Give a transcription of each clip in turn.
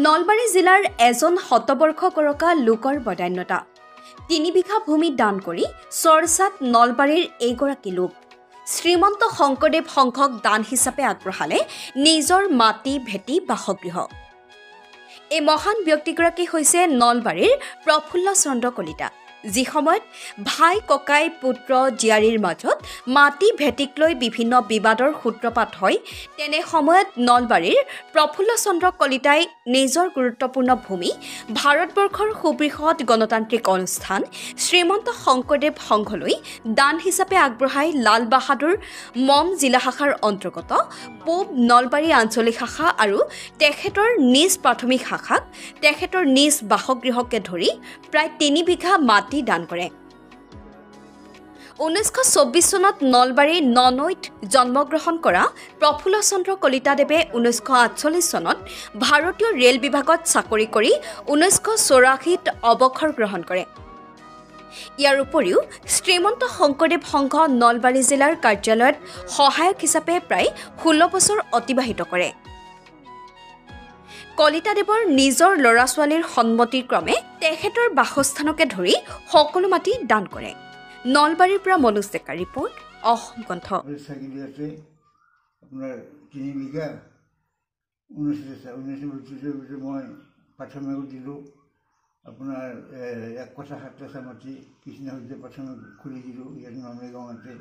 নলবাৰী জিলাৰ এজন শতবৰ্ষ কৰকা লোকৰ বদান্যতা ৩ বিঘা ভূমি দান কৰি চৰ্চাত নলবাৰীৰ এইগৰাকী লোক শ্ৰীমন্ত শংকৰদেৱ সংঘক দান হিচাপে আগবঢ়ালে নিজৰ মাটি ভেটি বাসগৃহ। এই মহান ব্যক্তিগৰাকী হৈছে নলবাৰীৰ প্ৰফুল্ল চন্দ্ৰ কলিতা, যি সময়ত ভাই ককাই পুত্ৰ জীয়াৰীৰ মাজত মাটি ভেটিক লৈ বিভিন্ন বিবাদৰ সূত্ৰপাত হয়। তেনে সময়ত নলবাৰীৰ প্ৰফুল্ল চন্দ্ৰ কলিতাই নিজৰ গুৰুত্বপূৰ্ণ ভূমি ভাৰতবৰ্ষৰ সুবৃহৎ গণতান্ত্ৰিক অনুষ্ঠান শ্ৰীমন্ত শংকৰদেৱ সংঘলৈ দান হিচাপে আগবঢ়াই লাল বাহাদুৰ মম জিলা শাখাৰ অন্তৰ্গত পূব নলবাৰী আঞ্চলিক শাখা আৰু তেখেতৰ নিজ প্ৰাথমিক শাখাক তেখেতৰ নিজ বাসগৃহকে ধৰি প্ৰায় ৩ বিঘা মাটি দান কৰে। 1924 চনত নলবাৰীৰ ননৈত জন্মগ্ৰহণ কৰা প্ৰফুল্ল চন্দ্ৰ কলিতাদেৱে 1948 চনত ভাৰতীয় ৰেল বিভাগত চাকৰি কৰি 1984ত অৱসৰ গ্ৰহণ কৰে। ইয়াৰ উপৰিও শ্ৰীমন্ত শংকৰদেৱ সংঘ নলবাৰী জিলাৰ কাৰ্যালয়ত সহায়ক হিচাপে প্ৰায় 16 বছৰ অতিবাহিত কৰে। কলিতাদেৱৰ নিজৰ ল'ৰা ছোৱালীৰ সন্মতিৰ ক্ৰমে তেখেতৰ বাসস্থানকে ধৰি সকলো মাটি দান কৰে। নলবাৰীৰ পৰা মনোজ ডেকা ৰিপৰ্ট, অসম কণ্ঠ। আপোনাৰ 3 বিঘা 19 মই প্ৰাথমিক দিলোঁ। আপোনাৰ 1 কঠা 7 কঠা মাটি কৃষ্ণ সূৰ্য প্ৰাথমিক খুলি দিলোঁ ইয়াত নলবাৰী গাঁৱতে।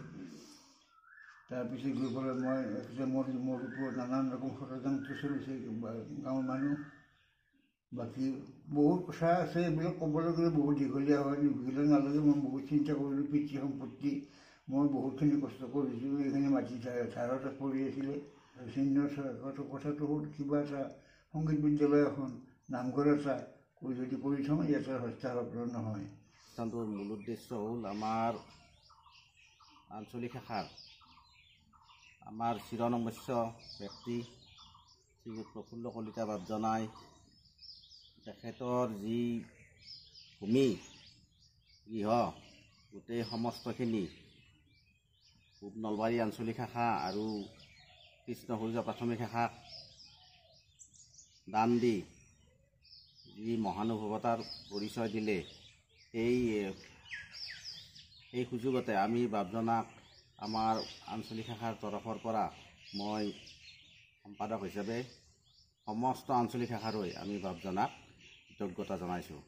তাৰপিছত গৈ পেলাই মই মোৰ ওপৰত নানান ৰকম ষড়যন্ত্ৰ চলিছে গাঁৱৰ মানুহ। বাকী বহুত কথা আছে, এইবিলাক ক'বলৈ গ'লে বহুত দীঘলীয়া হয়, দীঘলীয়া নালাগে। মই বহুত চিন্তা কৰিলোঁ, পিতৃ সম্পত্তি মই বহুতখিনি কষ্ট কৰিছোঁ। এইখিনি মাটি ধাৰত পৰি আছিলে। কথাটো হ'ল কিবা এটা সংগীত বিদ্যালয় এখন নামঘৰ এটা যদি কৰি থওঁ ইয়াত হস্তাক্ষৰ নহয়। অনুষ্ঠানটোৰ মূল উদ্দেশ্য হ'ল আমাৰ আঞ্চলিক শাখাৰ আমাৰ চিৰনমস্য ব্যক্তি শ্ৰী প্ৰফুল্ল কলিতা বাপজনাই তেখেতৰ যি ভূমি গৃহ গোটেই সমস্তখিনি পূব নলবাৰী আঞ্চলিক শাখা আৰু কৃষ্ণ সূৰ্য প্ৰাথমিক শাখাক দান দি যি মহানুভৱতাৰ পৰিচয় দিলে, সেই সুযোগতে আমি বাপজনাক আমাৰ আঞ্চলিক শাখাৰ তৰফৰ পৰা মই সম্পাদক হিচাপে সমস্ত আঞ্চলিক শাখাৰ হৈ আমি বাপজনাক কৃতজ্ঞতা জনাইছোঁ।